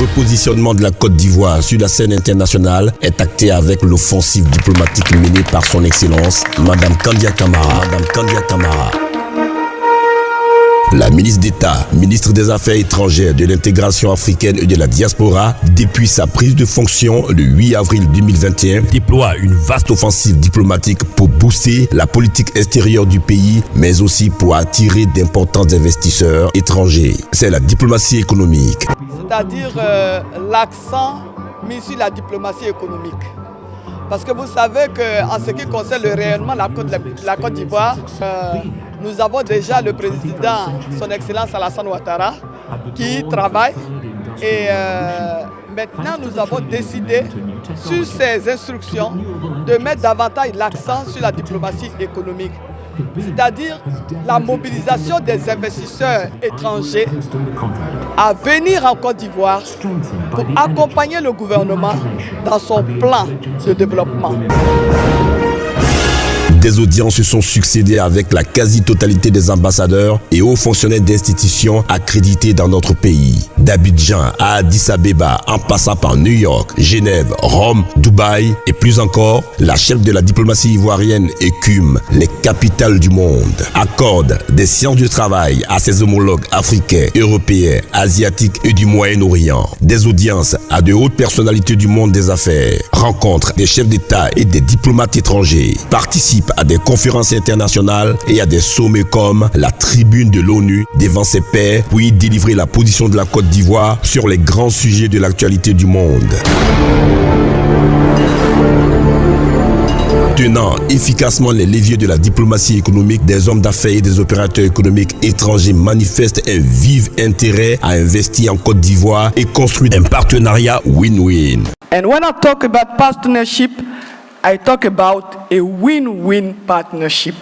repositionnement de la Côte d'Ivoire sur la scène internationale est acté avec l'offensive diplomatique menée par son Excellence, Madame Kandia Camara. La ministre d'État, ministre des Affaires étrangères, de l'intégration africaine et de la diaspora, depuis sa prise de fonction le 8 avril 2021, déploie une vaste offensive diplomatique pour booster la politique extérieure du pays, mais aussi pour attirer d'importants investisseurs étrangers. C'est la diplomatie économique. C'est-à-dire l'accent mis sur la diplomatie économique. Parce que vous savez qu'en ce qui concerne le rayonnement de la Côte d'Ivoire, nous avons déjà le président, son Excellence Alassane Ouattara, qui travaille. Et maintenant, nous avons décidé, sur ces instructions, de mettre davantage l'accent sur la diplomatie économique. C'est-à-dire la mobilisation des investisseurs étrangers à venir en Côte d'Ivoire pour accompagner le gouvernement dans son plan de développement. Des audiences se sont succédées avec la quasi-totalité des ambassadeurs et hauts fonctionnaires d'institutions accrédités dans notre pays. D'Abidjan à Addis Abeba, en passant par New York, Genève, Rome, Dubaï et plus encore, la chef de la diplomatie ivoirienne écume les capitales du monde, accorde des séances de travail à ses homologues africains, européens, asiatiques et du Moyen-Orient. Des audiences à de hautes personnalités du monde des affaires, rencontre des chefs d'État et des diplomates étrangers, participe à des conférences internationales et à des sommets comme la tribune de l'ONU devant ses pairs pour y délivrer la position de la Côte d'Ivoire sur les grands sujets de l'actualité du monde. Tenant efficacement les leviers de la diplomatie économique, des hommes d'affaires et des opérateurs économiques étrangers manifestent un vif intérêt à investir en Côte d'Ivoire et construire un partenariat win-win. And when I talk about partnership, I talk about a win-win partnership.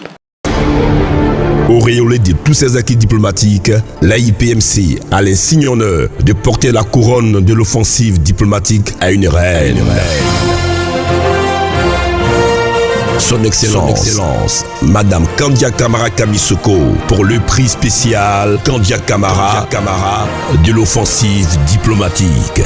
Auréolé de tous ses acquis diplomatiques, l'AIPMC a l'insigne honneur de porter la couronne de l'offensive diplomatique à une reine. Son Excellence, Madame Kandia Camara Kamisoko, pour le prix spécial Kandia Camara de l'offensive diplomatique.